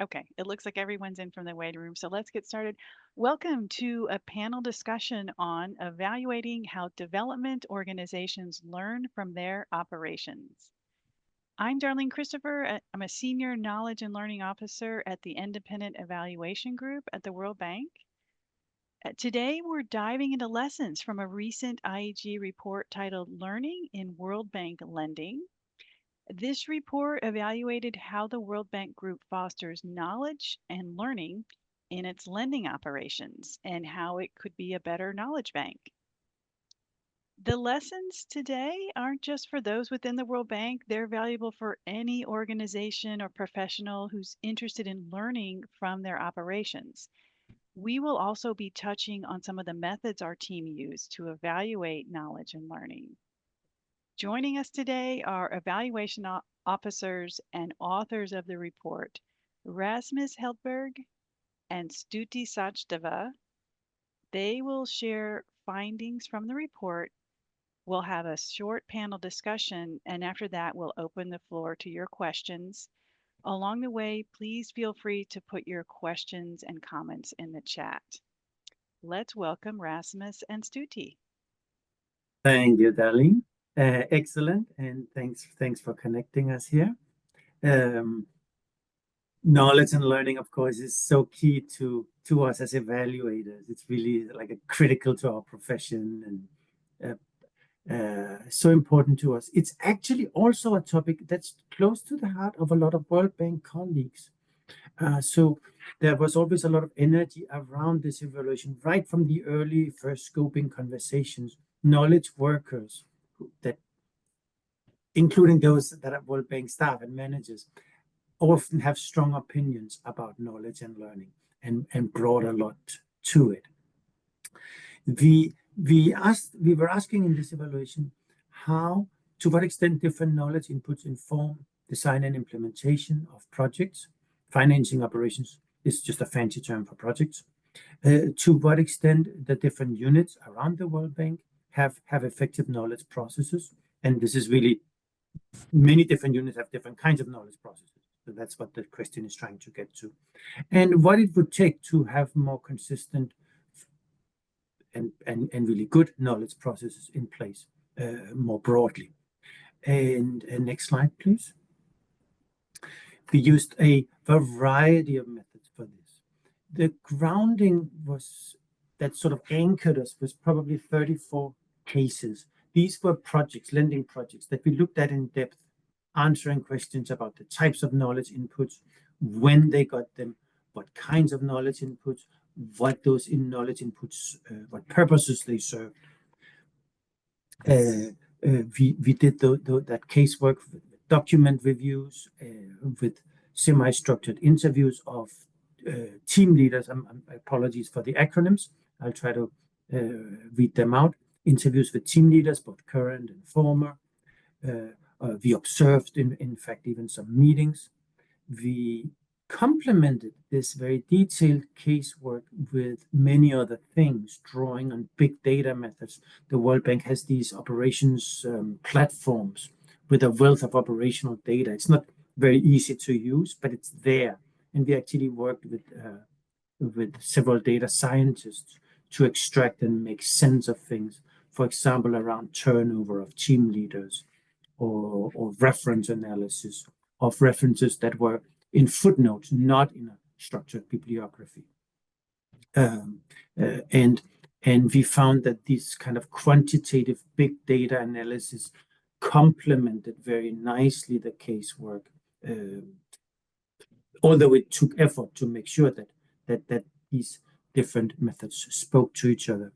Okay, it looks like everyone's in from the waiting room, so let's get started. Welcome to a panel discussion on evaluating how development organizations learn from their operations. I'm Darlene Christopher. I'm a senior knowledge and learning officer at the Independent Evaluation Group at the World Bank. Today, we're diving into lessons from a recent IEG report titled Learning in World Bank Lending. This report evaluated how the World Bank Group fosters knowledge and learning in its lending operations and how it could be a better knowledge bank. The lessons today aren't just for those within the World Bank, they're valuable for any organization or professional who's interested in learning from their operations. We will also be touching on some of the methods our team used to evaluate knowledge and learning. Joining us today are evaluation officers and authors of the report, Rasmus Heldberg and Stuti Sachdeva. They will share findings from the report. We'll have a short panel discussion, and after that, we'll open the floor to your questions. Along the way, please feel free to put your questions and comments in the chat. Let's welcome Rasmus and Stuti. Thank you, Darlene. Excellent, and thanks for connecting us here. Knowledge and learning, of course, is so key to us as evaluators. It's really like a critical to our profession and so important to us. It's actually also a topic that's close to the heart of a lot of World Bank colleagues. So there was always a lot of energy around this evaluation, right from the early first scoping conversations. Knowledge workers, that including those that are World Bank staff and managers, often have strong opinions about knowledge and learning and brought a lot to it. We were asking in this evaluation to what extent different knowledge inputs inform design and implementation of projects. Financing operations is just a fancy term for projects. To what extent the different units around the World Bank have effective knowledge processes. And this is really, many different units have different kinds of knowledge processes. So that's what the question is trying to get to. And what it would take to have more consistent and really good knowledge processes in place more broadly. And next slide, please. We used a variety of methods for this. The grounding that sort of anchored us was probably 34 cases. These were projects, lending projects, that we looked at in depth, answering questions about the types of knowledge inputs, when they got them, what kinds of knowledge inputs, what those knowledge inputs, what purposes they serve. We did that casework with document reviews, with semi-structured interviews of team leaders. Apologies for the acronyms. I'll try to read them out. Interviews with team leaders, both current and former. We observed, in fact, even some meetings. We complemented this very detailed casework with many other things, drawing on big data methods. The World Bank has these operations platforms with a wealth of operational data. It's not very easy to use, but it's there. And we actually worked with several data scientists to extract and make sense of things. For example, around turnover of team leaders, or reference analysis of references that were in footnotes, not in a structured bibliography. And we found that this kind of quantitative big data analysis complemented very nicely the casework, although it took effort to make sure that these different methods spoke to each other.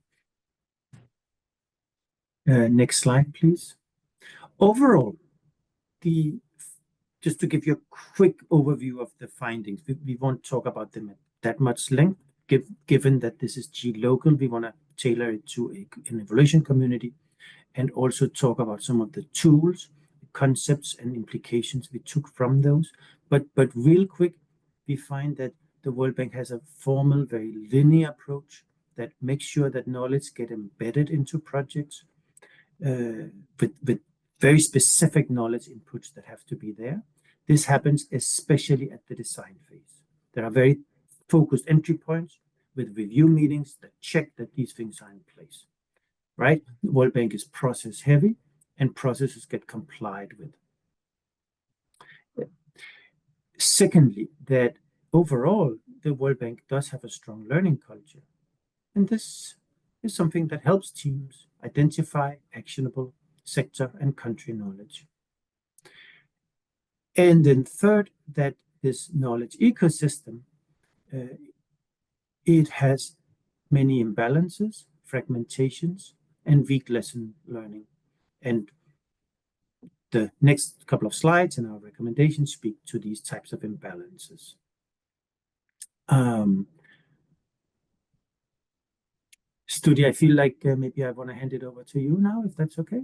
Next slide, please. Overall, just to give you a quick overview of the findings, we won't talk about them at that much length, given that this is G-local. We want to tailor it to an evaluation community, and also talk about some of the tools, concepts, and implications we took from those. But real quick, we find that the World Bank has a formal, very linear approach that makes sure that knowledge get embedded into projects with very specific knowledge inputs that have to be there. This happens especially at the design phase. There are very focused entry points with review meetings that check that these things are in place, right? The World Bank is process heavy and processes get complied with. Secondly, that overall, the World Bank does have a strong learning culture. And this is something that helps teams identify actionable sector and country knowledge. And then third, that this knowledge ecosystem, uh, it has many imbalances, fragmentations, and weak lesson learning. And the next couple of slides and our recommendations speak to these types of imbalances. Studi, I feel like maybe I want to hand it over to you now, if that's okay.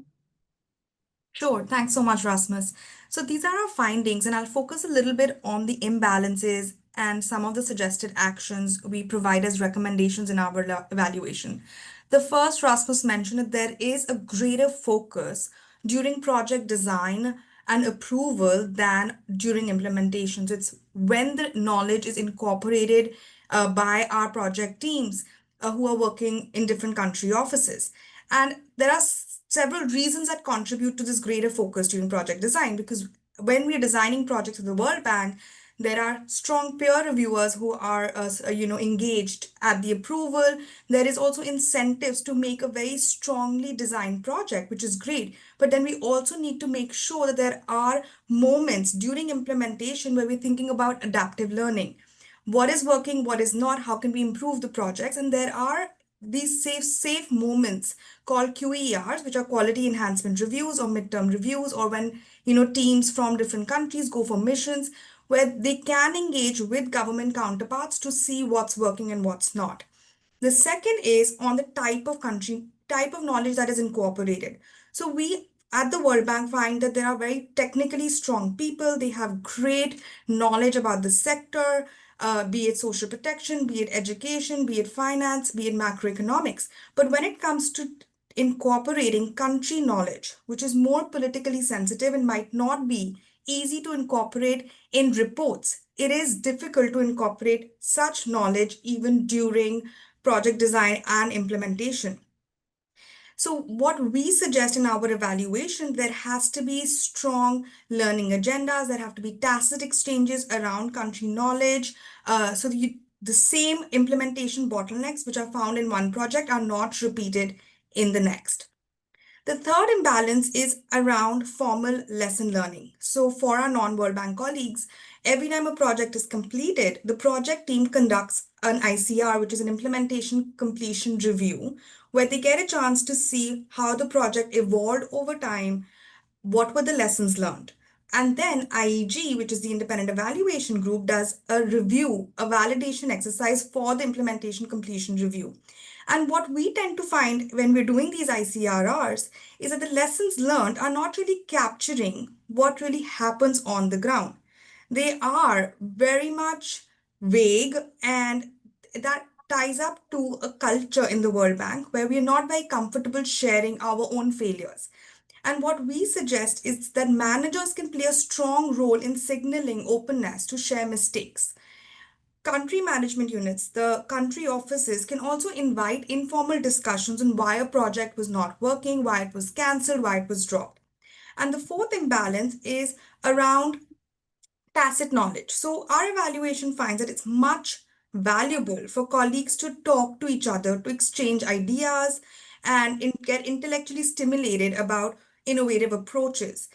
Sure, thanks so much, Rasmus. So these are our findings, and I'll focus a little bit on the imbalances and some of the suggested actions we provide as recommendations in our evaluation. The first, Rasmus mentioned that there is a greater focus during project design and approval than during implementation. So it's when the knowledge is incorporated by our project teams who are working in different country offices. And there are several reasons that contribute to this greater focus during project design, because when we're designing projects with the World Bank, there are strong peer reviewers who are engaged at the approval. There is also incentives to make a very strongly designed project, which is great. But then we also need to make sure that there are moments during implementation where we're thinking about adaptive learning. What is working, what is not, how can we improve the projects? And there are these safe moments called QERs, which are quality enhancement reviews or midterm reviews, or when teams from different countries go for missions where they can engage with government counterparts to see what's working and what's not. The second is on the type of knowledge that is incorporated. So we at the World Bank find that there are very technically strong people. They have great knowledge about the sector, be it social protection, be it education, be it finance, be it macroeconomics. But when it comes to incorporating country knowledge, which is more politically sensitive and might not be easy to incorporate in reports, it is difficult to incorporate such knowledge even during project design and implementation. So what we suggest in our evaluation, there has to be strong learning agendas. There have to be tacit exchanges around country knowledge. The same implementation bottlenecks which are found in one project are not repeated in the next. The third imbalance is around formal lesson learning. So for our non-World Bank colleagues, every time a project is completed, the project team conducts an ICR, which is an implementation completion review, where they get a chance to see how the project evolved over time, what were the lessons learned. And then IEG, which is the independent evaluation group, does a review, a validation exercise for the implementation completion review. And what we tend to find when we're doing these ICRRs is that the lessons learned are not really capturing what really happens on the ground. They are very much vague, and that ties up to a culture in the World Bank where we're not very comfortable sharing our own failures. And what we suggest is that managers can play a strong role in signaling openness to share mistakes. Country management units, the country offices, can also invite informal discussions on why a project was not working, why it was cancelled, why it was dropped. And the fourth imbalance is around tacit knowledge. So our evaluation finds that it's much valuable for colleagues to talk to each other, to exchange ideas, and get intellectually stimulated about innovative approaches.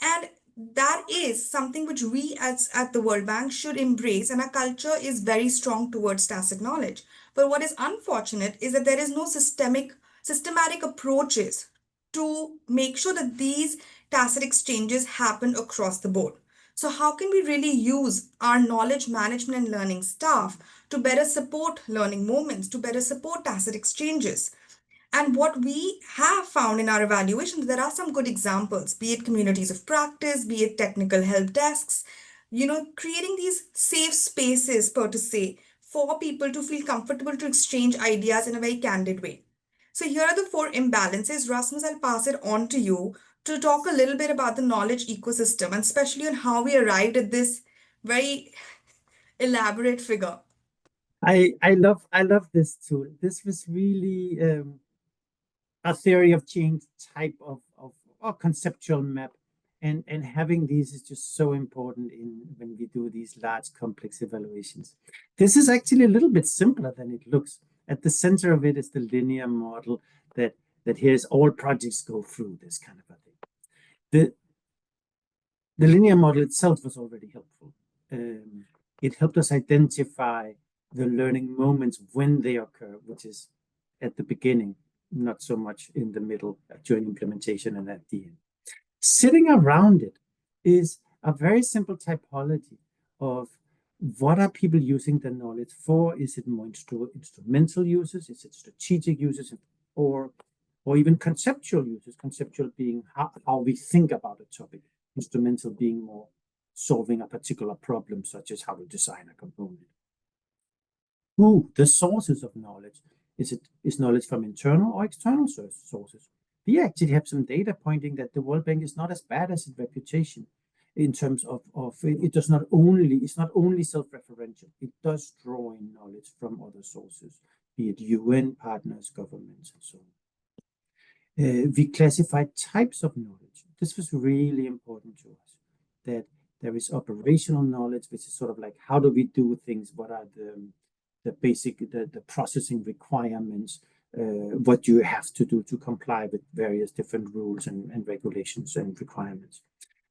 And that is something which we as at the World Bank should embrace, and our culture is very strong towards tacit knowledge. But what is unfortunate is that there is no systematic approaches to make sure that these tacit exchanges happen across the board. So how can we really use our knowledge management and learning staff to better support learning moments, to better support tacit exchanges? And what we have found in our evaluations, there are some good examples, be it communities of practice, be it technical help desks, creating these safe spaces, per to say, for people to feel comfortable to exchange ideas in a very candid way. So here are the four imbalances. Rasmus, I'll pass it on to you to talk a little bit about the knowledge ecosystem and especially on how we arrived at this very elaborate figure. I love this tool. This was really a theory of change type of or conceptual map. And having these is just so important in when we do these large complex evaluations. This is actually a little bit simpler than it looks. At the center of it is the linear model that here's all projects go through this kind of a thing. The the linear model itself was already helpful. It helped us identify the learning moments when they occur, which is at the beginning, not so much in the middle during implementation and at the end. Sitting around it is a very simple typology of what are people using the knowledge for? Is it more instrumental uses? Is it strategic uses? Or even conceptual uses, conceptual being how we think about a topic, instrumental being more solving a particular problem, such as how to design a component. The sources of knowledge. Is knowledge from internal or external sources? We actually have some data pointing that the World Bank is not as bad as its reputation in terms of it's not only self-referential. It does draw in knowledge from other sources, be it UN partners, governments, and so on. We classified types of knowledge. This was really important to us, that there is operational knowledge, which is sort of like how do we do things, what are the basic, the processing requirements, what you have to do to comply with various different rules and regulations and requirements.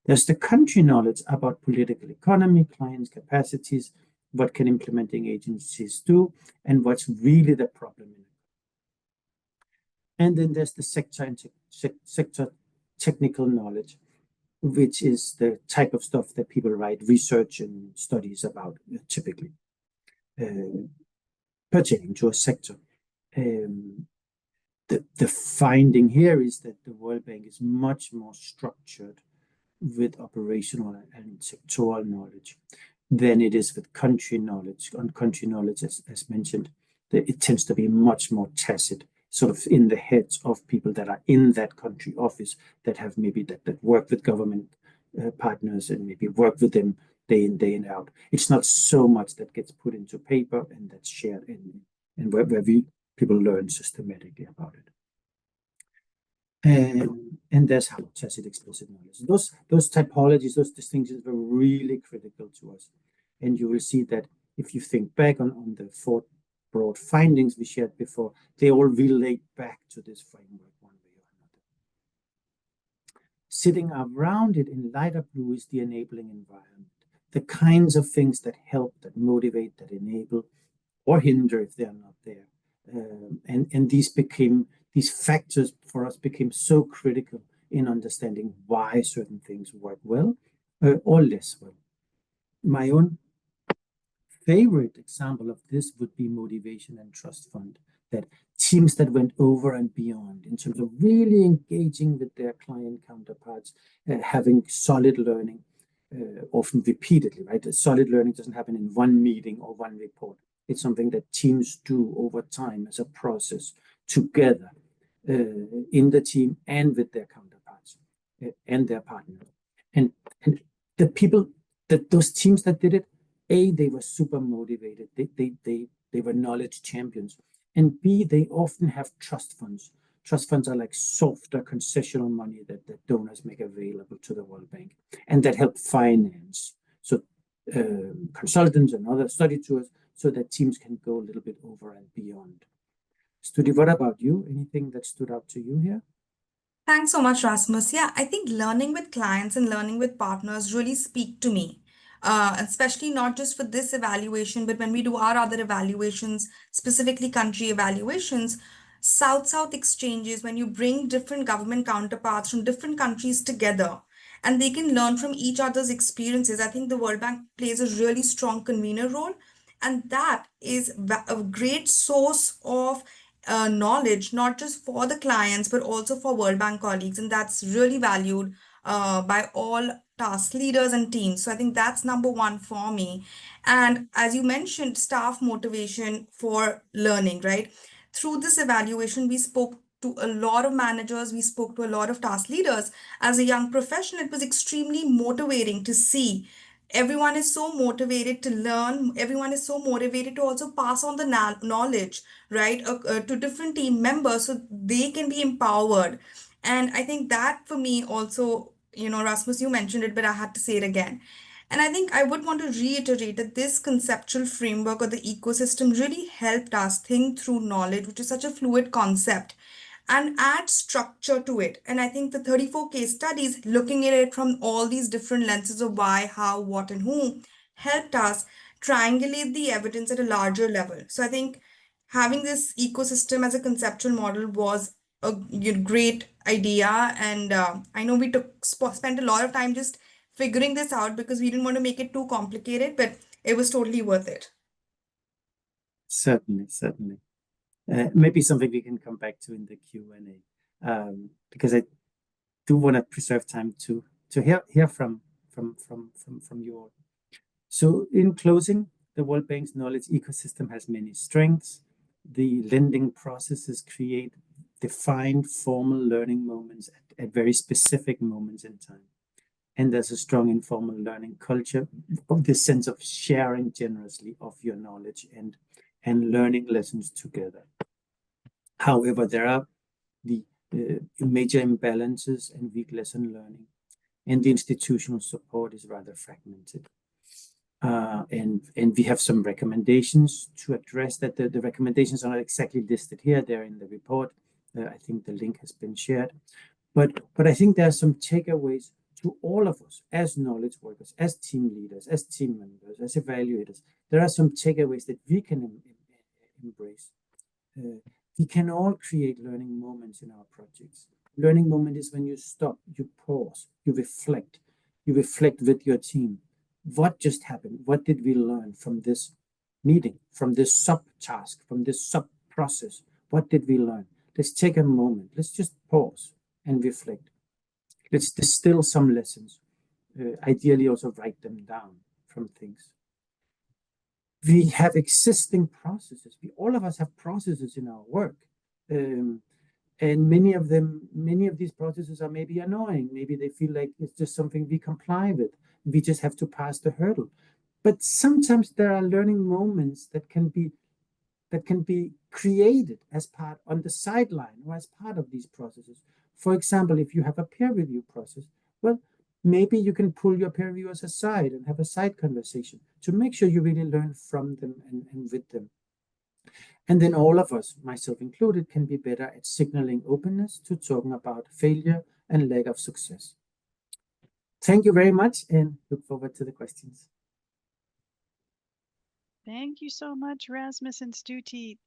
There's the country knowledge about political economy, clients' capacities, what can implementing agencies do, and what's really the problem in it. And then there's the sector technical knowledge, which is the type of stuff that people write research and studies about, typically pertaining to a sector. The finding here is that the World Bank is much more structured with operational and sectoral knowledge than it is with country knowledge. On country knowledge, as mentioned, it tends to be much more tacit, sort of in the heads of people that are in that country office, that have maybe that work with government partners and maybe work with them day in, day and out. It's not so much that gets put into paper and that's shared and where people learn systematically about it. And there's how tacit explicit knowledge. Those typologies, those distinctions were really critical to us. And you will see that if you think back on the four broad findings we shared before, they all relate back to this framework one way or another. Sitting around it in lighter blue is the enabling environment. The kinds of things that help, that motivate, that enable, or hinder if they're not there. And these factors for us became so critical in understanding why certain things work well or less well. My own favorite example of this would be motivation and trust fund, that teams that went over and beyond in terms of really engaging with their client counterparts, having solid learning, often repeatedly, right? Solid learning doesn't happen in one meeting or one report. It's something that teams do over time as a process together in the team and with their counterparts and their partners. And the people, those teams that did it, A, they were super motivated. They were knowledge champions. And B, they often have trust funds. Trust funds are like softer concessional money that donors make available to the World Bank and that help finance. So consultants and other study tours so that teams can go a little bit over and beyond. Studi, what about you? Anything that stood out to you here? Thanks so much, Rasmus. Yeah, I think learning with clients and learning with partners really speak to me, especially not just for this evaluation, but when we do our other evaluations, specifically country evaluations, South-South exchanges, when you bring different government counterparts from different countries together and they can learn from each other's experiences, I think the World Bank plays a really strong convener role. And that is a great source of knowledge, not just for the clients, but also for World Bank colleagues. And that's really valued by all task leaders and teams. So I think that's number one for me. And as you mentioned, staff motivation for learning, right? Through this evaluation, we spoke to a lot of managers, we spoke to a lot of task leaders. As a young professional, it was extremely motivating to see Everyone is so motivated to learn. Everyone is so motivated to also pass on the knowledge, right, to different team members so they can be empowered. And I think that for me also, Rasmus, you mentioned it, but I had to say it again. And I think I would want to reiterate that this conceptual framework or the ecosystem really helped us think through knowledge, which is such a fluid concept, and add structure to it. And I think the 34 case studies, looking at it from all these different lenses of why, how, what, and who, helped us triangulate the evidence at a larger level. So I think having this ecosystem as a conceptual model was a great idea. And I know we spent a lot of time just figuring this out because we didn't want to make it too complicated, but it was totally worth it. Certainly, certainly. Maybe something we can come back to in the Q&A, because I do want to preserve time to hear from you all. So in closing, the World Bank's knowledge ecosystem has many strengths. The lending processes create defined formal learning moments at very specific moments in time. And there's a strong informal learning culture of this sense of sharing generously of your knowledge and learning lessons together. However, there are the major imbalances and weak lesson learning, and the institutional support is rather fragmented. And we have some recommendations to address that. The recommendations are not exactly listed here; they're in the report. I think the link has been shared, but I think there are some takeaways to all of us as knowledge workers, as team leaders, as team members, as evaluators. There are some takeaways that we can embrace. We can all create learning moments in our projects. Learning moment is when you stop, you pause, you reflect with your team. What just happened? What did we learn from this meeting, from this sub-task, from this sub-process? What did we learn? Let's take a moment. Let's just pause and reflect. Let's distill some lessons. Ideally, also write them down from things. We have existing processes. All of us have processes in our work. And many of these processes are maybe annoying. Maybe they feel like it's just something we comply with. We just have to pass the hurdle. But sometimes there are learning moments that can be created as part on the sideline or as part of these processes. For example, if you have a peer review process, well, maybe you can pull your peer reviewers aside and have a side conversation to make sure you really learn from them and with them. And then all of us, myself included, can be better at signaling openness to talking about failure and lack of success. Thank you very much and look forward to the questions. Thank you so much, Rasmus and Stuti.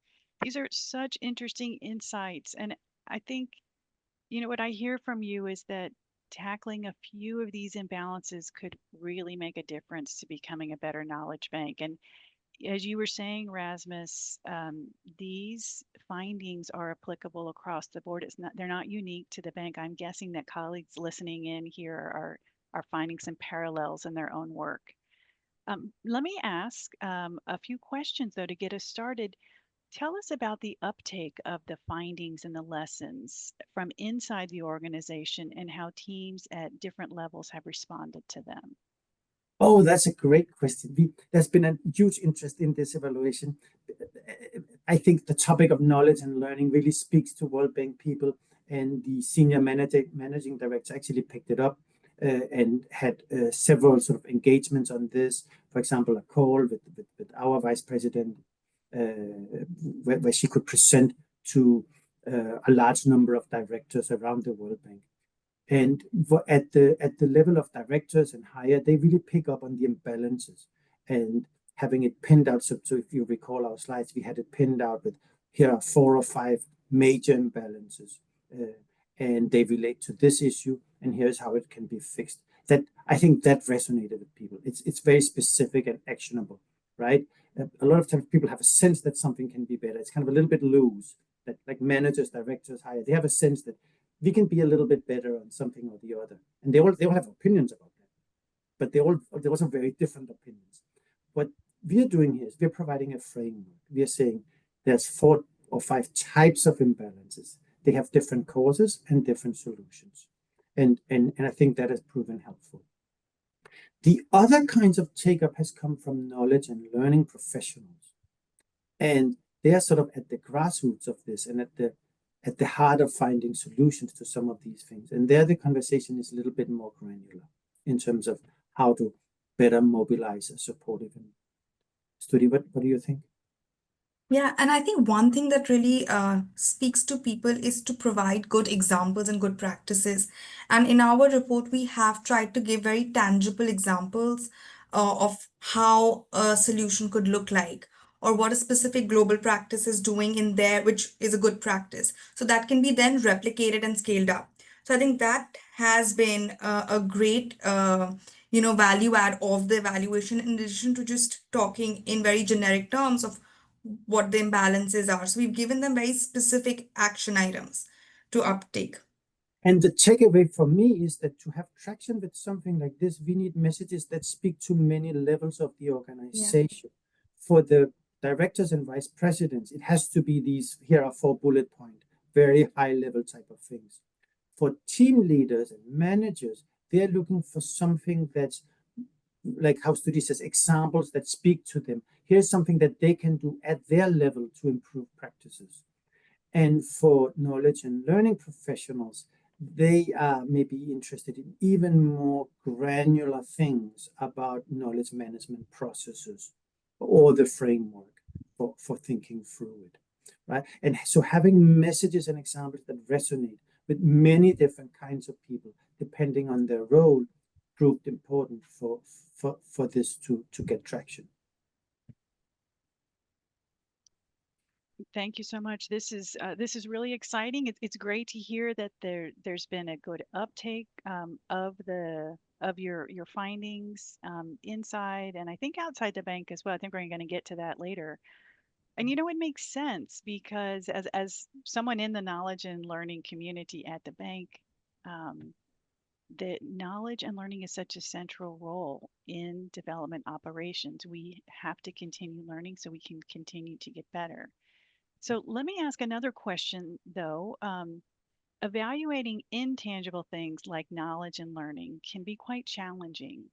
These are such interesting insights. And I think, what I hear from you is that tackling a few of these imbalances could really make a difference to becoming a better knowledge bank. And as you were saying, Rasmus, these findings are applicable across the board. They're not unique to the bank. I'm guessing that colleagues listening in here are finding some parallels in their own work. Let me ask a few questions though to get us started. Tell us about the uptake of the findings and the lessons from inside the organization and how teams at different levels have responded to them. Oh, that's a great question. There's been a huge interest in this evaluation. I think the topic of knowledge and learning really speaks to World Bank people, and the senior managing director actually picked it up and had several sort of engagements on this. For example, a call with our vice president where she could present to a large number of directors around the World Bank. And at the level of directors and higher, they really pick up on the imbalances and having it pinned out. So if you recall our slides, we had it pinned out with here are 4 or 5 major imbalances, and they relate to this issue, and here's how it can be fixed. That I think that resonated with people. It's very specific and actionable, right? A lot of times people have a sense that something can be better. It's kind of a little bit loose. That like managers, directors, higher, they have a sense that we can be a little bit better on something or the other. And they all have opinions about that. But there also very different opinions. What we are doing here is we're providing a framework. We are saying there's 4 or 5 types of imbalances. They have different causes and different solutions. And I think that has proven helpful. The other kinds of take-up has come from knowledge and learning professionals. And they are sort of at the grassroots of this and at the heart of finding solutions to some of these things. And there the conversation is a little bit more granular in terms of how to better mobilize a supportive study. What do you think? Yeah, and I think one thing that really speaks to people is to provide good examples and good practices. And in our report, we have tried to give very tangible examples of how a solution could look like, or what a specific global practice is doing in there, which is a good practice. So that can be then replicated and scaled up. So I think that has been a great value add of the evaluation, in addition to just talking in very generic terms of what the imbalances are. So we've given them very specific action items to uptake. And the takeaway for me is that to have traction with something like this, we need messages that speak to many levels of the organization. For the directors and vice presidents, it has to be these, here are 4 bullet point, very high level type of things. For team leaders and managers, they're looking for something that's like how Studi says, examples that speak to them. Here's something that they can do at their level to improve practices. And for knowledge and learning professionals, they are maybe interested in even more granular things about knowledge management processes or the framework for thinking through it, right? And so having messages and examples that resonate with many different kinds of people, depending on their role, proved important for this to get traction. Thank you so much. This is really exciting. It's great to hear that there's been a good uptake of your findings inside and I think outside the bank as well. I think we're going to get to that later. And it makes sense because as someone in the knowledge and learning community at the bank, um, the knowledge and learning is such a central role in development operations. We have to continue learning so we can continue to get better. So let me ask another question, though. Evaluating intangible things like knowledge and learning can be quite challenging.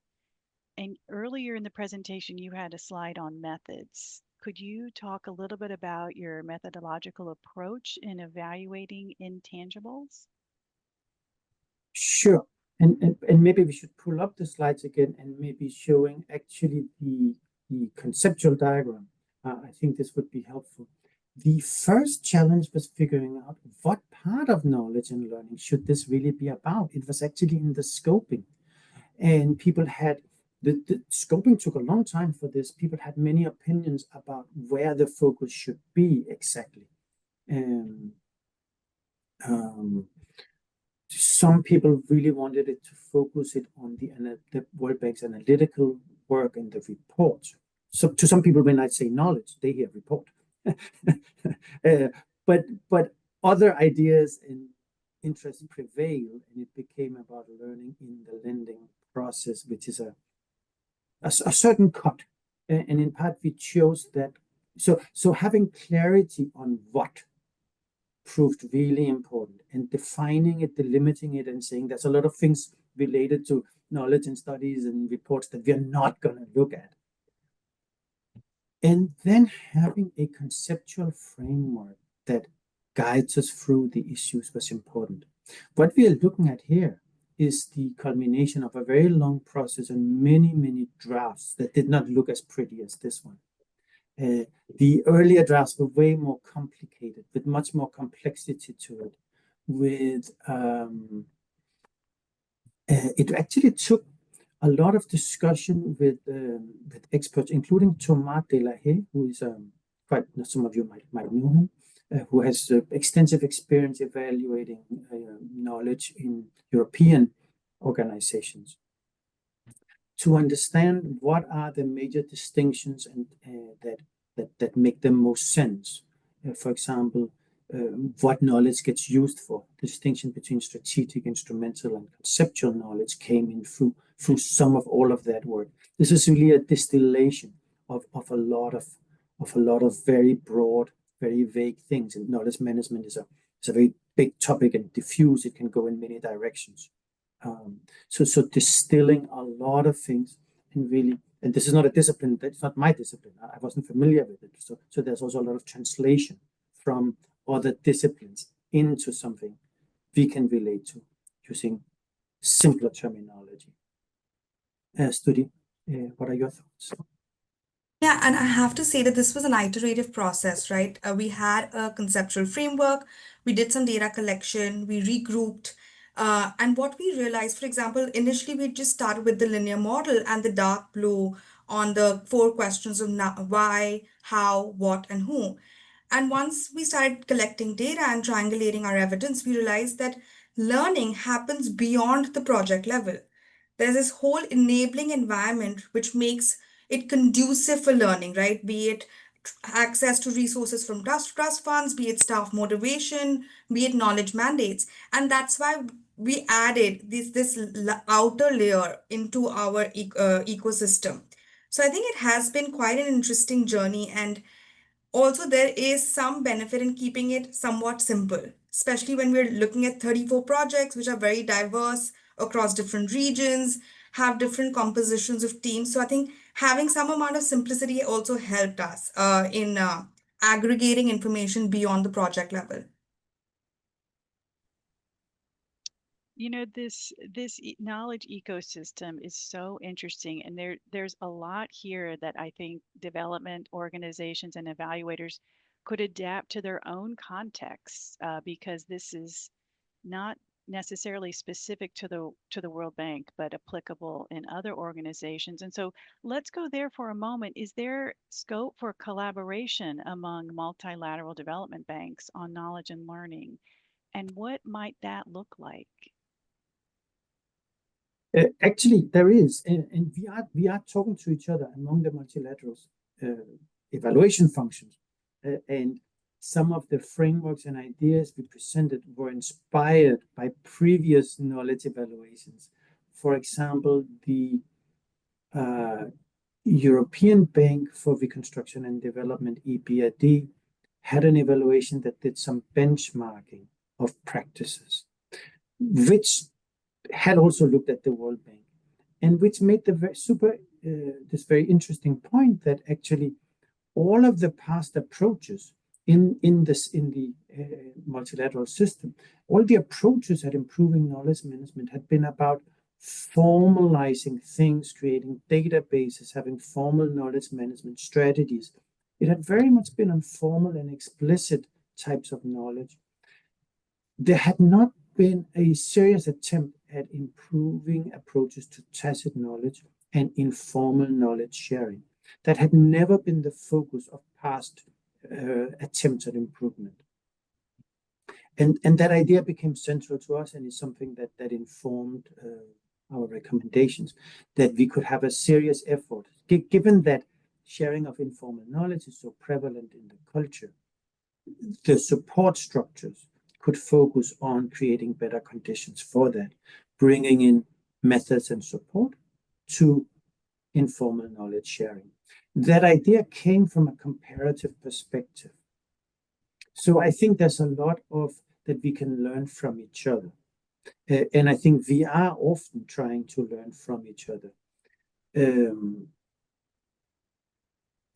And earlier in the presentation, you had a slide on methods. Could you talk a little bit about your methodological approach in evaluating intangibles? Sure. And maybe we should pull up the slides again and maybe showing actually the conceptual diagram. I think this would be helpful. The first challenge was figuring out what part of knowledge and learning should this really be about. It was actually in the scoping. And people had, the scoping took a long time for this. People had many opinions about where the focus should be exactly. Some people really wanted it to focus it on the World Bank's analytical work and the reports. So to some people, when I say knowledge, they hear report. But other ideas and interests prevailed, and it became about learning in the lending process, which is a certain cut. And in part, we chose that. So having clarity on what proved really important, and defining it, delimiting it, and saying there's a lot of things related to knowledge and studies and reports that we're not going to look at. And then having a conceptual framework that guides us through the issues was important. What we are looking at here is the culmination of a very long process and many, many drafts that did not look as pretty as this one. The earlier drafts were way more complicated, with much more complexity to it. It actually took a lot of discussion with experts, including Thomas Delahaye, who is quite, some of you might know him, who has extensive experience evaluating knowledge in European organizations, to understand what are the major distinctions and that make the most sense. For example, what knowledge gets used for. The distinction between strategic, instrumental, and conceptual knowledge came in through some of all of that work. This is really a distillation of a lot of very broad, very vague things. And knowledge management is a very big topic and diffuse. It can go in many directions. So distilling a lot of things and really, and this is not a discipline, that's not my discipline. I wasn't familiar with it. So there's also a lot of translation from other disciplines into something we can relate to using simpler terminology. Study, what are your thoughts? Yeah, and I have to say that this was an iterative process, right? We had a conceptual framework, we did some data collection, we regrouped, and what we realized, for example, initially we just started with the linear model and the dark blue on the four questions of why, how, what, and who. And once we started collecting data and triangulating our evidence, we realized that learning happens beyond the project level. There's this whole enabling environment which makes it conducive for learning, right? Be it access to resources from trust funds, be it staff motivation, be it knowledge mandates. And that's why we added this outer layer into our ecosystem. So I think it has been quite an interesting journey, and also, there is some benefit in keeping it somewhat simple, especially when we're looking at 34 projects, which are very diverse across different regions, have different compositions of teams. So I think having some amount of simplicity also helped us in aggregating information beyond the project level. You know, this knowledge ecosystem is so interesting, and there's a lot here that I think development organizations and evaluators could adapt to their own contexts, because this is not necessarily specific to the World Bank, but applicable in other organizations. And so let's go there for a moment. Is there scope for collaboration among multilateral development banks on knowledge and learning? And what might that look like? Actually, there is, and we are talking to each other among the multilaterals evaluation functions, and some of the frameworks and ideas we presented were inspired by previous knowledge evaluations. For example, the uh, European Bank for Reconstruction and Development (EBRD) had an evaluation that did some benchmarking of practices, which had also looked at the World Bank, and which made the this very interesting point that actually all of the past approaches in the multilateral system, all the approaches at improving knowledge management had been about formalizing things, creating databases, having formal knowledge management strategies. It had very much been on formal and explicit types of knowledge. There had not been a serious attempt at improving approaches to tacit knowledge and informal knowledge sharing. That had never been the focus of past attempts at improvement. And that idea became central to us and is something that informed our recommendations, that we could have a serious effort, given that sharing of informal knowledge is so prevalent in the culture. The support structures could focus on creating better conditions for that, bringing in methods and support to informal knowledge sharing. That idea came from a comparative perspective. So I think there's a lot of that we can learn from each other. And I think we are often trying to learn from each other.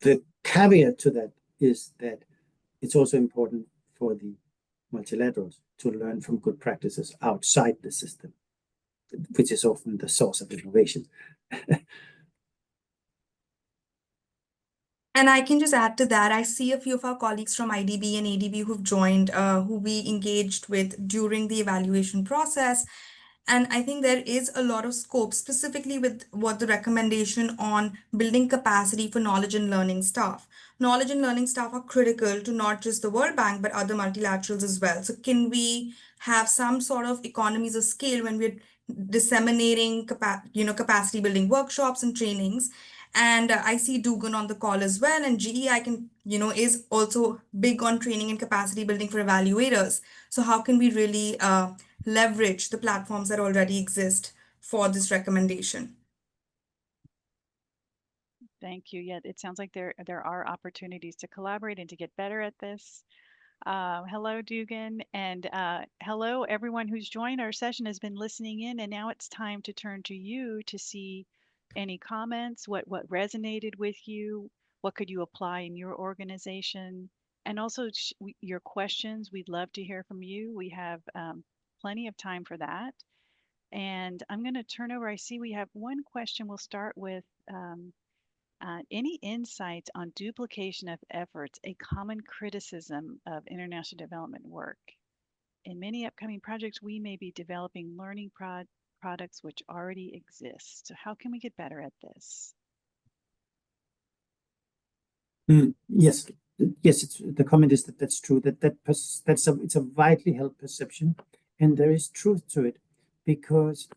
The caveat to that is that it's also important for the multilaterals to learn from good practices outside the system, which is often the source of innovation. And I can just add to that. I see a few of our colleagues from IDB and ADB who've joined, who we engaged with during the evaluation process. And I think there is a lot of scope, specifically with what the recommendation on building capacity for knowledge and learning staff. Knowledge and learning staff are critical to not just the World Bank, but other multilaterals as well. So can we have some sort of economies of scale when we're disseminating capacity building workshops and trainings? And I see Dugan on the call as well. And GE, is also big on training and capacity building for evaluators. So how can we really leverage the platforms that already exist for this recommendation? Thank you. Yeah, it sounds like there are opportunities to collaborate and to get better at this. Hello, Dugan, and hello, everyone who's joined our session has been listening in, and now it's time to turn to you to see any comments, what resonated with you, what could you apply in your organization, and also your questions. We'd love to hear from you. We have plenty of time for that, and I'm going to turn over. I see we have one question. We'll start with. Any insights on duplication of efforts, a common criticism of international development work? In many upcoming projects, we may be developing learning products which already exist. So, how can we get better at this? Yes, yes. The comment is that that's true. It's a widely held perception, and there is truth to it, because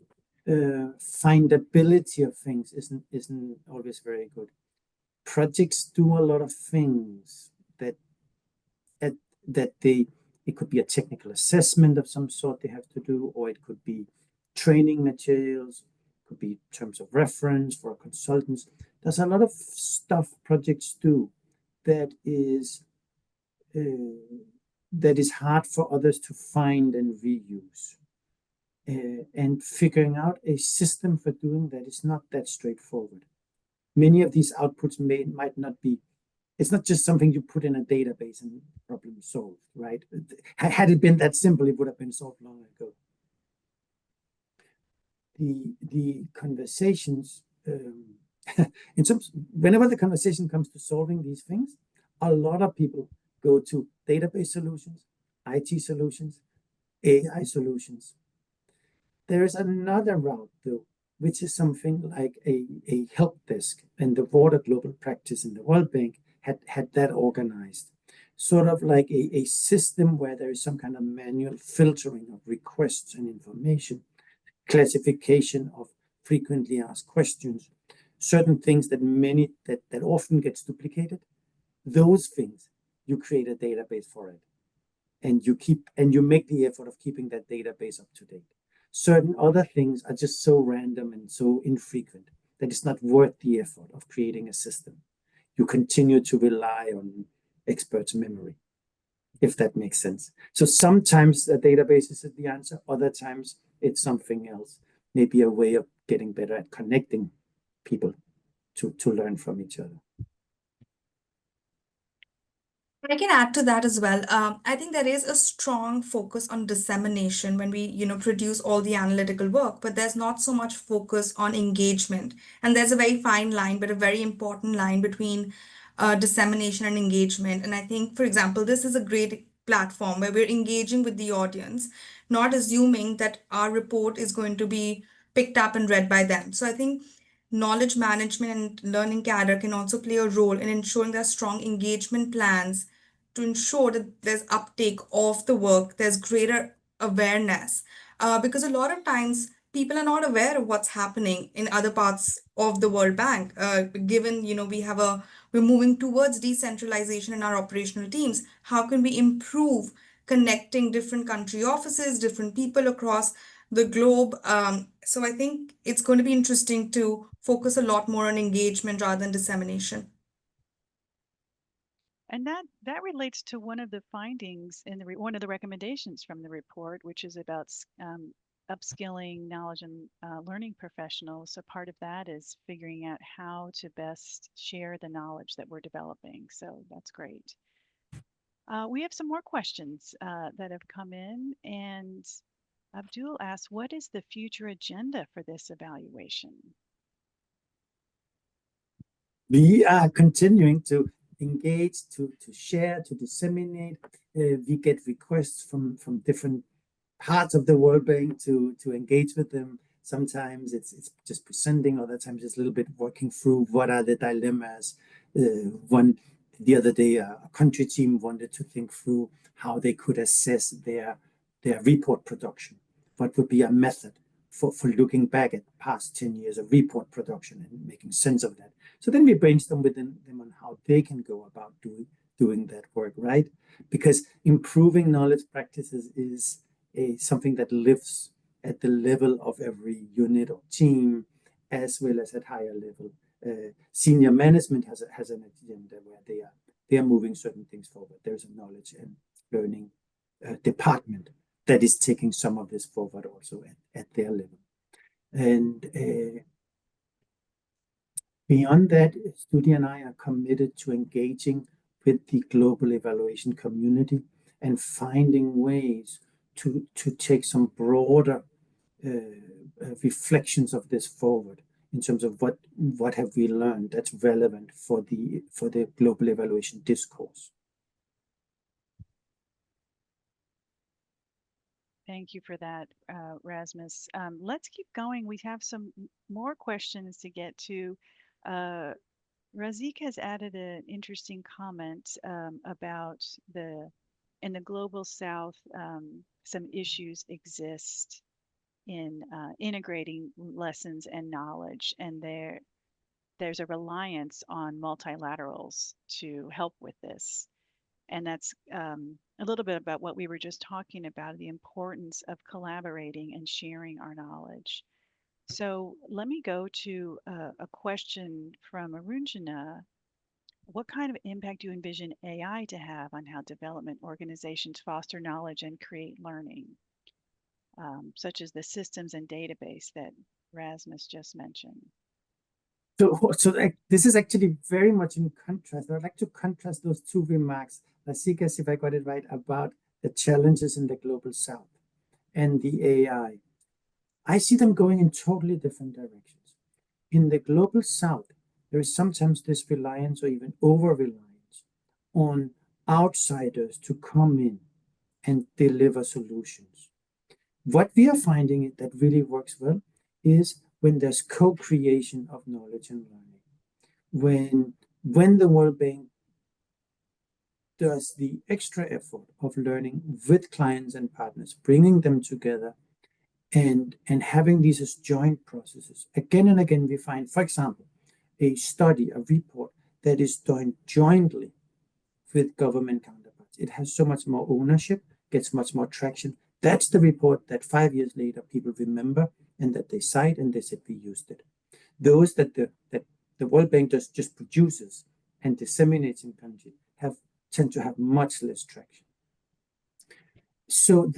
findability of things isn't always very good. Projects do a lot of things that it could be a technical assessment of some sort they have to do, or it could be training materials, it could be terms of reference for consultants. There's a lot of stuff projects do that is hard for others to find and reuse. And figuring out a system for doing that is not that straightforward. Many of these outputs might not be. It's not just something you put in a database and problem solved, right? Had it been that simple, it would have been solved long ago. The conversations, whenever the conversation comes to solving these things, a lot of people go to database solutions, IT solutions, AI solutions. There is another route, though, which is something like a help desk, and the broader global practice in the World Bank had that organized. Sort of like a system where there is some kind of manual filtering of requests and information, classification of frequently asked questions, certain things that often gets duplicated. Those things, you create a database for it, and you make the effort of keeping that database up to date. Certain other things are just so random and so infrequent that it's not worth the effort of creating a system. You continue to rely on experts' memory, if that makes sense. So sometimes a database is the answer, other times it's something else, maybe a way of getting better at connecting people to learn from each other. I can add to that as well. I think there is a strong focus on dissemination when we, produce all the analytical work, but there's not so much focus on engagement. And there's a very fine line, but a very important line between dissemination and engagement. And I think, for example, this is a great platform where we're engaging with the audience, not assuming that our report is going to be picked up and read by them. So I think knowledge management and learning cadre can also play a role in ensuring there are strong engagement plans to ensure that there's uptake of the work, there's greater awareness. Because a lot of times people are not aware of what's happening in other parts of the World Bank. Given, we're moving towards decentralization in our operational teams, how can we improve connecting different country offices, different people across the globe? So I think it's going to be interesting to focus a lot more on engagement rather than dissemination. And that relates to one of the findings in one of the recommendations from the report, which is about upskilling knowledge and learning professionals. So part of that is figuring out how to best share the knowledge that we're developing. So that's great. We have some more questions that have come in, and Abdul asks, what is the future agenda for this evaluation? We are continuing to engage, to share, to disseminate. We get requests from different parts of the World Bank to engage with them. Sometimes it's just presenting, other times it's a little bit working through what are the dilemmas. The other day, a country team wanted to think through how they could assess their report production. What would be a method for looking back at past 10 years of report production and making sense of that. So then we brainstorm with them on how they can go about doing that work, right? Because improving knowledge practices is something that lives at the level of every unit or team, as well as at higher level. Senior management has an agenda where they are moving certain things forward. There's a knowledge learning department that is taking some of this forward also at their level. And beyond that, Studi and I are committed to engaging with the global evaluation community and finding ways to take some broader reflections of this forward in terms of what have we learned that's relevant for the global evaluation discourse. Thank you for that, Rasmus. Let's keep going. We have some more questions to get to. Razik has added an interesting comment about in the global south, some issues exist in integrating lessons and knowledge, and there's a reliance on multilaterals to help with this. And that's a little bit about what we were just talking about, the importance of collaborating and sharing our knowledge. So let me go to a question from Arunjana. What kind of impact do you envision AI to have on how development organizations foster knowledge and create learning, such as the systems and database that Rasmus just mentioned? So this is actually very much in contrast. I'd like to contrast those two remarks, Lasikas, if I got it right, about the challenges in the global south and the AI. I see them going in totally different directions. In the global south, there is sometimes this reliance or even over-reliance on outsiders to come in and deliver solutions. What we are finding that really works well is when there's co-creation of knowledge and learning. When the World Bank does the extra effort of learning with clients and partners, bringing them together and having these as joint processes. Again and again, we find, for example, a study, a report that is done jointly with government counterparts. It has so much more ownership, gets much more traction. That's the report that 5 years later people remember and that they cite and they said we used it. Those that the World Bank just produces and disseminates in countries tend to have much less traction. So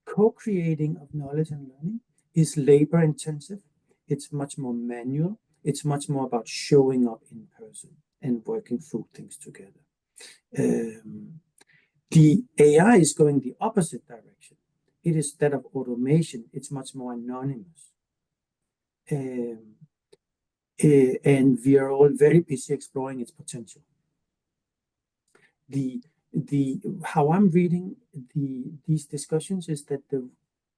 co-creating of knowledge and learning is labor intensive. It's much more manual. It's much more about showing up in person and working through things together. The AI is going the opposite direction. It is that of automation. It's much more anonymous. And we are all very busy exploring its potential. How I'm reading these discussions is that the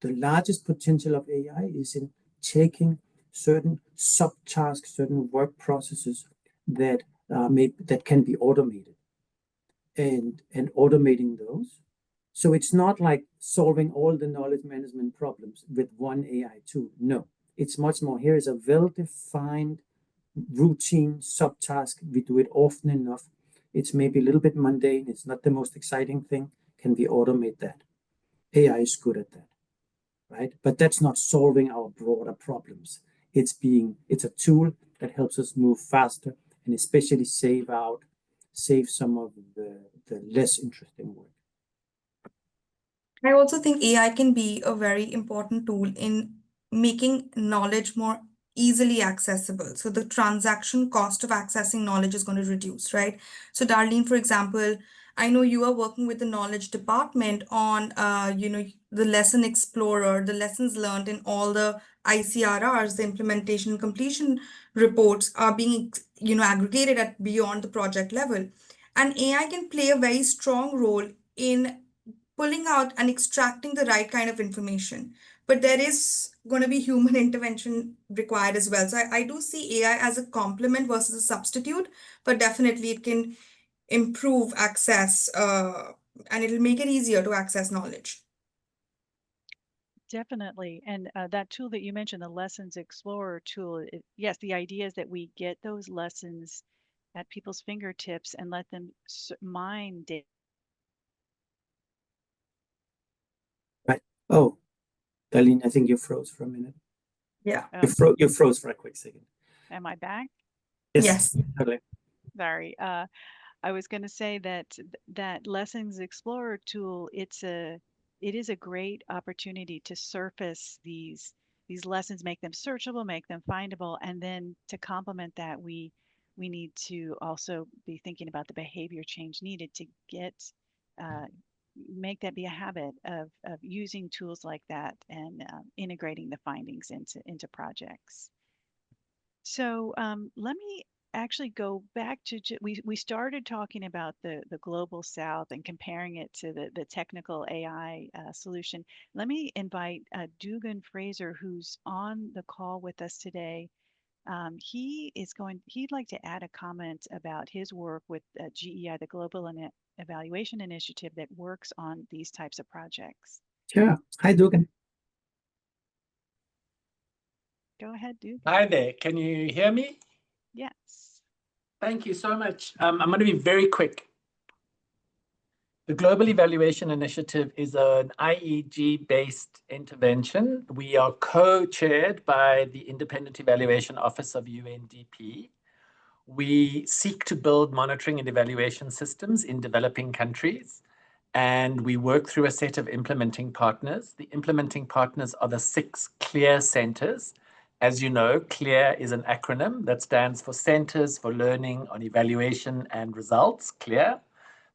largest potential of AI is in taking certain subtasks, certain work processes that can be automated and automating those. So it's not like solving all the knowledge management problems with one AI tool. No, it's much more. Here is a well-defined routine subtask. We do it often enough. It's maybe a little bit mundane. It's not the most exciting thing. Can we automate that? AI is good at that, right? But that's not solving our broader problems. It's a tool that helps us move faster and especially save some of the less interesting work. I also think AI can be a very important tool in making knowledge more easily accessible. So the transaction cost of accessing knowledge is going to reduce, right? So Darlene, for example, I know you are working with the knowledge department on, the lesson explorer, the lessons learned in all the ICRRs, the implementation and completion reports are being, aggregated at beyond the project level. And AI can play a very strong role in pulling out and extracting the right kind of information. But there is going to be human intervention required as well. So I do see AI as a complement versus a substitute, but definitely it can improve access and it'll make it easier to access knowledge. Definitely. And that tool that you mentioned, the Lessons Explorer tool, yes, the idea is that we get those lessons at people's fingertips and let them mine data. Right. Oh, Darlene, I think you froze for a minute. Yeah. You froze for a quick second. Am I back? Yes. Totally. Sorry. I was going to say that that Lessons Explorer tool, it is a great opportunity to surface these lessons, make them searchable, make them findable, and then to complement that, we need to also be thinking about the behavior change needed to get uh, make that be a habit of using tools like that and integrating the findings into projects. So let me actually go back to we started talking about the global south and comparing it to the technical AI solution. Let me invite Dugan Fraser, who's on the call with us today. He'd like to add a comment about his work with GEI, the Global Evaluation Initiative that works on these types of projects. Sure. Hi, Dugan. Go ahead, Dugan. Hi there. Can you hear me? Yes. Thank you so much. I'm going to be very quick. The Global Evaluation Initiative is an IEG-based intervention. We are co-chaired by the Independent Evaluation Office of UNDP. We seek to build monitoring and evaluation systems in developing countries, and we work through a set of implementing partners. The implementing partners are the 6 CLEAR centers. As you know, CLEAR is an acronym that stands for Centers for Learning on Evaluation and Results, CLEAR.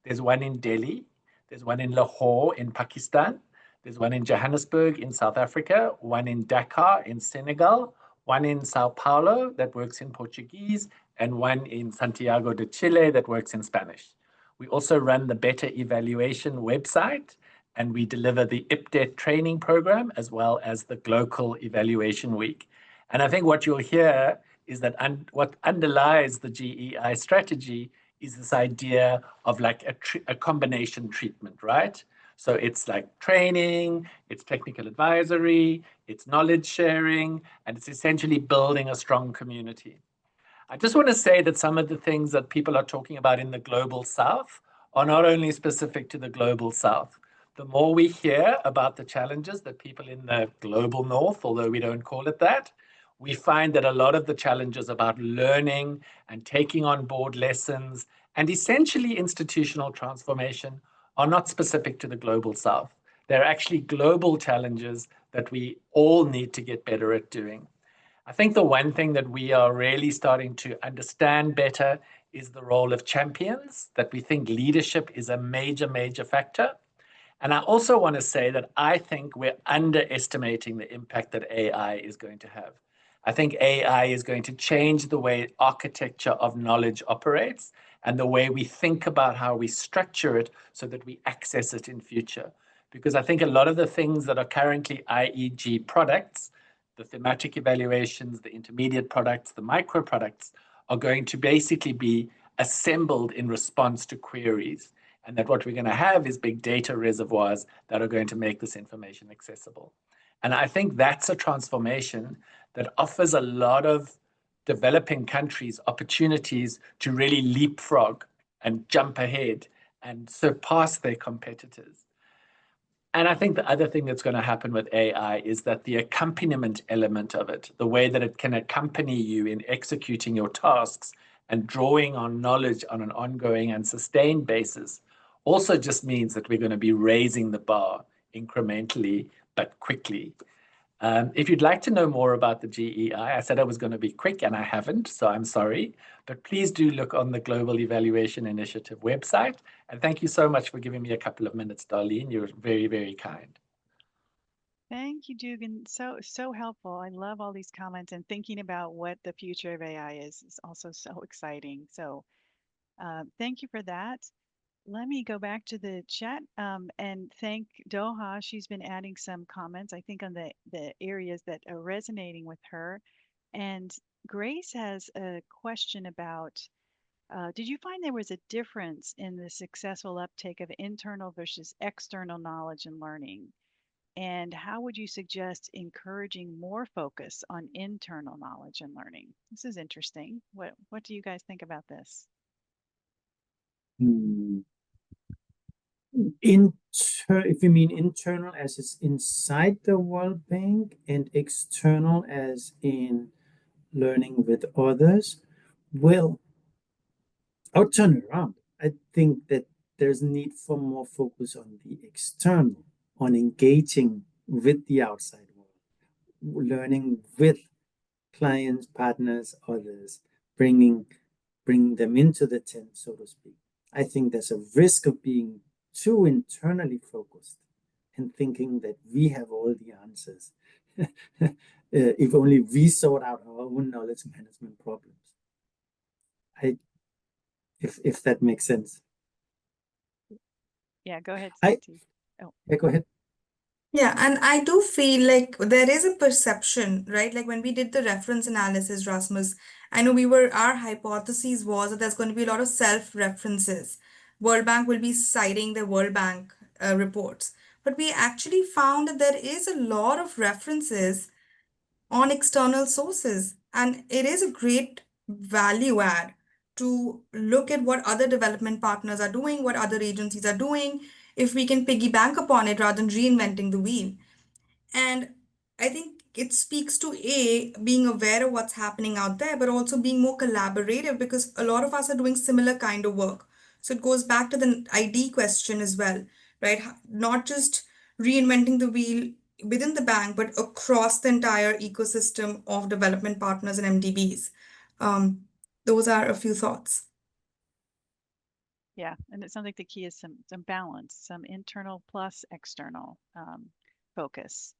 There's one in Delhi, there's one in Lahore in Pakistan, there's one in Johannesburg in South Africa, one in Dakar in Senegal, one in Sao Paulo that works in Portuguese, and one in Santiago de Chile that works in Spanish. We also run the Better Evaluation website, and we deliver the IPDET training program as well as the Global Evaluation Week. And I think what you'll hear is that what underlies the GEI strategy is this idea of like a combination treatment, right? So it's like training, it's technical advisory, it's knowledge sharing, and it's essentially building a strong community. I just want to say that some of the things that people are talking about in the global south are not only specific to the global south. The more we hear about the challenges that people in the global north, although we don't call it that, we find that a lot of the challenges about learning and taking on board lessons and essentially institutional transformation are not specific to the global south. They're actually global challenges that we all need to get better at doing. I think the one thing that we are really starting to understand better is the role of champions, that we think leadership is a major, major factor. And I also want to say that I think we're underestimating the impact that AI is going to have. I think AI is going to change the way architecture of knowledge operates and the way we think about how we structure it so that we access it in future. Because I think a lot of the things that are currently IEG products, the thematic evaluations, the intermediate products, the micro products, are going to basically be assembled in response to queries. And that what we're going to have is big data reservoirs that are going to make this information accessible. And I think that's a transformation that offers a lot of developing countries opportunities to really leapfrog and jump ahead and surpass their competitors. And I think the other thing that's going to happen with AI is that the accompaniment element of it, the way that it can accompany you in executing your tasks and drawing on knowledge on an ongoing and sustained basis, also just means that we're going to be raising the bar incrementally, but quickly. If you'd like to know more about the GEI, I said I was going to be quick and I haven't, so I'm sorry. But please do look on the Global Evaluation Initiative website. And thank you so much for giving me a couple of minutes, Darlene. You're very, very kind. Thank you, Dugan. So helpful. I love all these comments and thinking about what the future of AI is also so exciting. So thank you for that. Let me go back to the chat and thank Doha. She's been adding some comments, I think, on the areas that are resonating with her. And Grace has a question about, did you find there was a difference in the successful uptake of internal versus external knowledge and learning? And how would you suggest encouraging more focus on internal knowledge and learning? This is interesting. What do you guys think about this? If you mean internal as it's inside the World Bank and external as in learning with others, well, I'll turn it around. I think that there's need for more focus on the external, on engaging with the outside world, learning with clients, partners, others, bringing them into the tent, so to speak. I think there's a risk of being too internally focused and thinking that we have all the answers. If only we sort out our own knowledge management problems. If that makes sense. Yeah, go ahead, I Santi. yeah, go ahead. Yeah, and I do feel like there is a perception, right? Like when we did the reference analysis, Rasmus, I know our hypothesis was that there's going to be a lot of self-references. World Bank will be citing the World Bank reports. But we actually found that there is a lot of references on external sources. And it is a great value add to look at what other development partners are doing, what other agencies are doing, if we can piggyback upon it rather than reinventing the wheel. And I think it speaks to being aware of what's happening out there, but also being more collaborative because a lot of us are doing similar kind of work. So it goes back to the ID question as well, right? Not just reinventing the wheel within the bank, but across the entire ecosystem of development partners and MDBs. Those are a few thoughts. Yeah, and it sounds like the key is some balance, some internal plus external focus.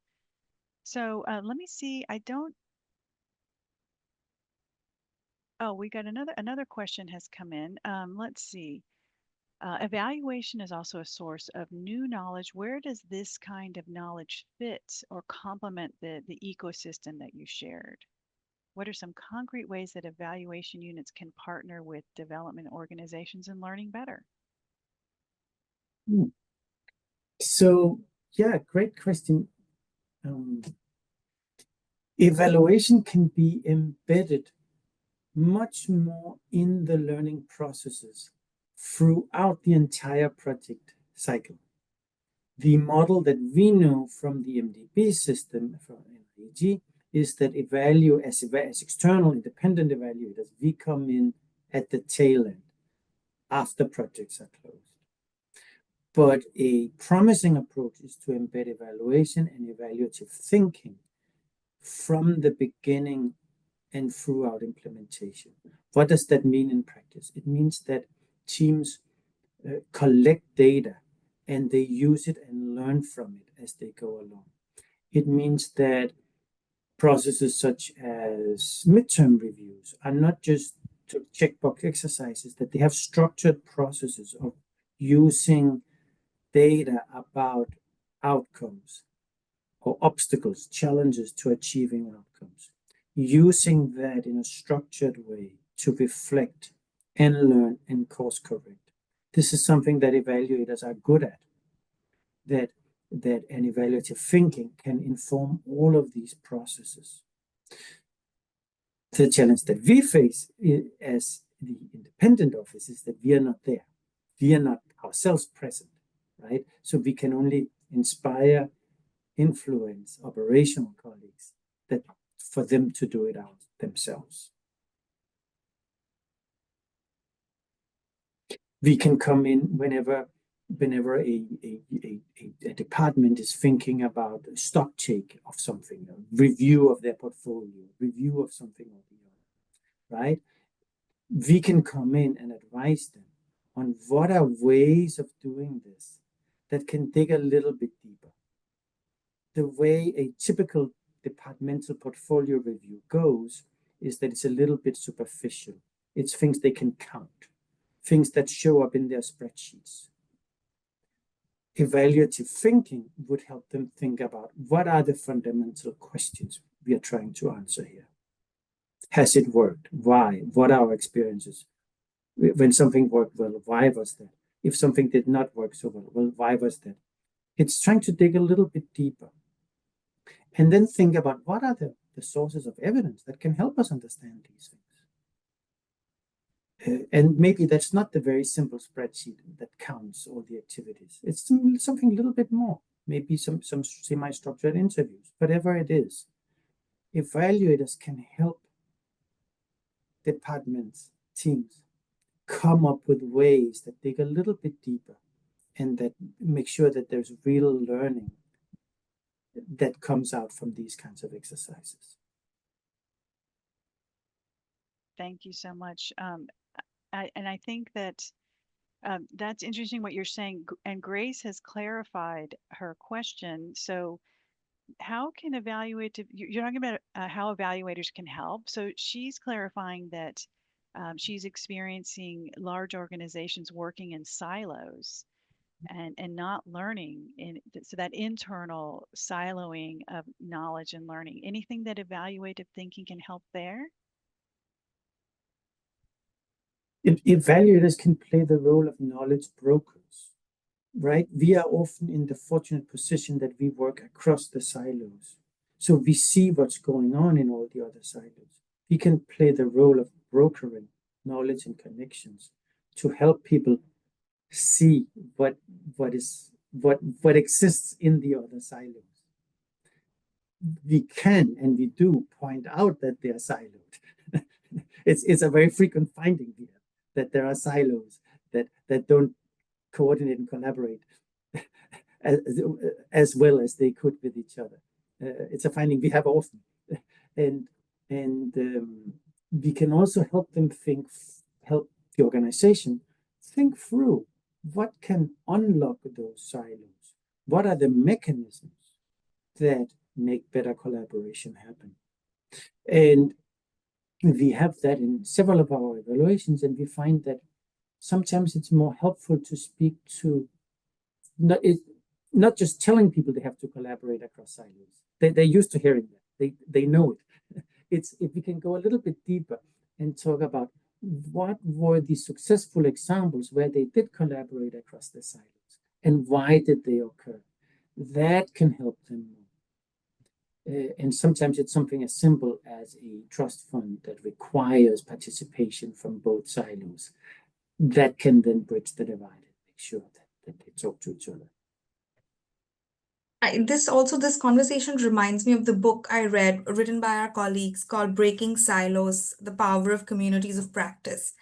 So let me see. Oh, we got another question has come in. Let's see. Evaluation is also a source of new knowledge. Where does this kind of knowledge fit or complement the ecosystem that you shared? What are some concrete ways that evaluation units can partner with development organizations in learning better? So, yeah, great question. Evaluation can be embedded much more in the learning processes throughout the entire project cycle. The model that we know from the MDB system, from NIEG, is that as external independent evaluators, we come in at the tail end after projects are closed. But a promising approach is to embed evaluation and evaluative thinking from the beginning and throughout implementation. What does that mean in practice? It means that teams collect data and they use it and learn from it as they go along. It means that processes such as midterm reviews are not just checkbox exercises, that they have structured processes of using data about outcomes or obstacles, challenges to achieving outcomes, using that in a structured way to reflect and learn and course correct. This is something that evaluators are good at, that an evaluative thinking can inform all of these processes. The challenge that we face as the independent office is that we are not there. We are not ourselves present, right? So we can only inspire, influence operational colleagues that for them to do it out themselves. We can come in whenever a department is thinking about a stock take of something, a review of their portfolio, review of something or the other, right? We can come in and advise them on what are ways of doing this that can dig a little bit deeper. The way a typical departmental portfolio review goes is that it's a little bit superficial. It's things they can count, things that show up in their spreadsheets. Evaluative thinking would help them think about what are the fundamental questions we are trying to answer here. Has it worked? Why? What are our experiences? When something worked well, why was that? If something did not work so well, why was that? It's trying to dig a little bit deeper. And then think about what are the sources of evidence that can help us understand these things. And maybe that's not the very simple spreadsheet that counts all the activities. It's something a little bit more, maybe some semi-structured interviews, whatever it is. Evaluators can help departments, teams come up with ways that dig a little bit deeper and that make sure that there's real learning that comes out from these kinds of exercises. Thank you so much. I think that that's interesting what you're saying. And Grace has clarified her question. So how can you're talking about how evaluators can help. So she's clarifying that she's experiencing large organizations working in silos and not learning so that internal siloing of knowledge and learning. Anything that evaluative thinking can help there? Evaluators can play the role of knowledge brokers, right? We are often in the fortunate position that we work across the silos. So we see what's going on in all the other silos. We can play the role of brokering knowledge and connections to help people see what exists in the other silos. We can and we do point out that they are siloed. It's a very frequent finding here that there are silos that don't coordinate and collaborate as well as they could with each other. It's a finding we have often, and we can also help them help the organization think through what can unlock those silos. What are the mechanisms that make better collaboration happen? And we have that in several of our evaluations, and we find that sometimes it's more helpful to speak to not just telling people they have to collaborate across silos. They're used to hearing that. They know it. It's if we can go a little bit deeper and talk about what were the successful examples where they did collaborate across the silos and why did they occur. That can help them more. And sometimes it's something as simple as a trust fund that requires participation from both silos that can then bridge the divide and make sure that they talk to each other. This conversation reminds me of the book I read written by our colleagues called Breaking Silos: The Power of Communities of Practice.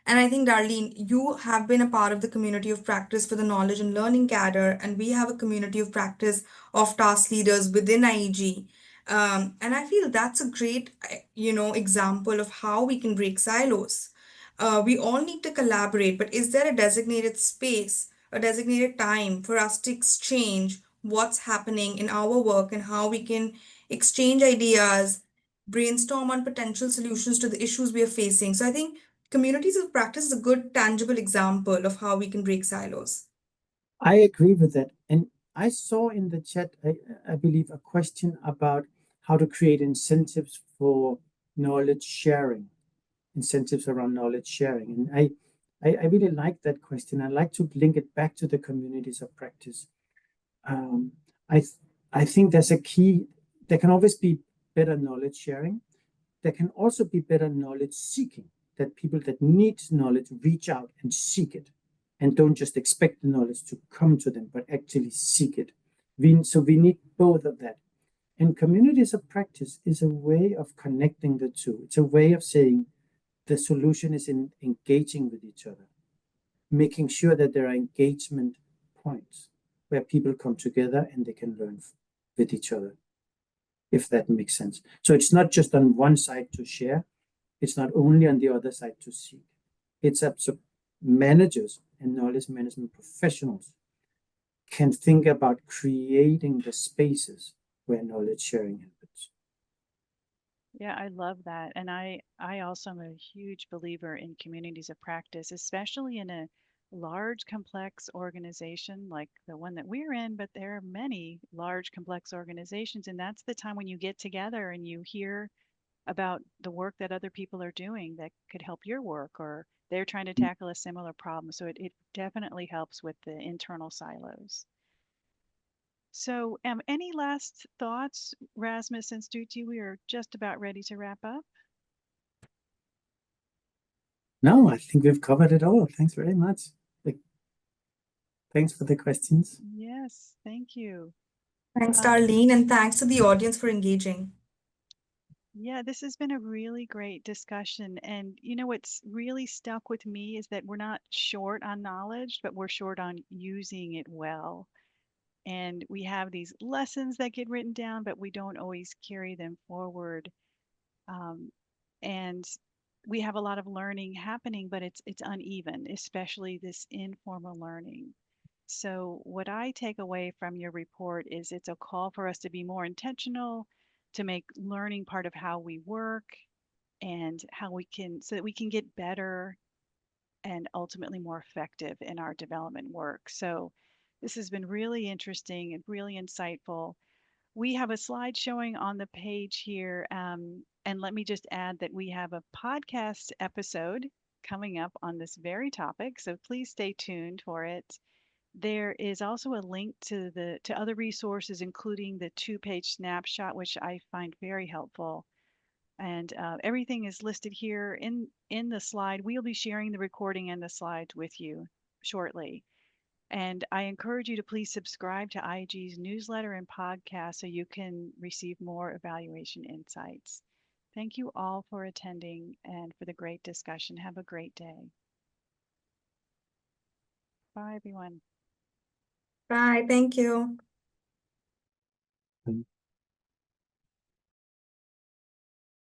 And I think, Darlene, you have been a part of the community of practice for the knowledge and learning cadre, and we have a community of practice of task leaders within IEG. And I feel that's a great, example of how we can break silos. We all need to collaborate, but is there a designated space, a designated time for us to exchange what's happening in our work and how we can exchange ideas, brainstorm on potential solutions to the issues we are facing? So I think communities of practice is a good, tangible example of how we can break silos. I agree with that. And I saw in the chat, I believe, a question about how to create incentives for knowledge sharing, incentives around knowledge sharing. And I really like that question. I like to link it back to the communities of practice. I think there's a key. There can always be better knowledge sharing. There can also be better knowledge seeking, that people that need knowledge reach out and seek it and don't just expect the knowledge to come to them, but actually seek it. So we need both of that. And communities of practice is a way of connecting the two. It's a way of saying the solution is in engaging with each other, making sure that there are engagement points where people come together and they can learn with each other, if that makes sense. So it's not just on one side to share. It's not only on the other side to seek. It's up to managers and knowledge management professionals can think about creating the spaces where knowledge sharing happens. Yeah, I love that. And I also am a huge believer in communities of practice, especially in a large, complex organization like the one that we're in, but there are many large, complex organizations. And that's the time when you get together and you hear about the work that other people are doing that could help your work, or they're trying to tackle a similar problem. So it definitely helps with the internal silos. So, any last thoughts, Rasmus and Stuti? We are just about ready to wrap up. No, I think we've covered it all. Thanks very much. Thanks for the questions. Yes, thank you. Thanks, Darlene, and thanks to the audience for engaging. Yeah, this has been a really great discussion. And you know what's really stuck with me is that we're not short on knowledge, but we're short on using it well. And we have these lessons that get written down, but we don't always carry them forward. Um, and we have a lot of learning happening, but it's uneven, especially this informal learning. So what I take away from your report is it's a call for us to be more intentional, to make learning part of how we work and how we can so that we can get better and ultimately more effective in our development work. So this has been really interesting and really insightful. We have a slide showing on the page here. And let me just add that we have a podcast episode coming up on this very topic. So please stay tuned for it. There is also a link to the to other resources, including the two-page snapshot, which I find very helpful. And everything is listed here in the slide. We'll be sharing the recording and the slides with you shortly. And I encourage you to please subscribe to IG's newsletter and podcast so you can receive more evaluation insights. Thank you all for attending and for the great discussion. Have a great day. Bye, everyone. Bye. Thank you.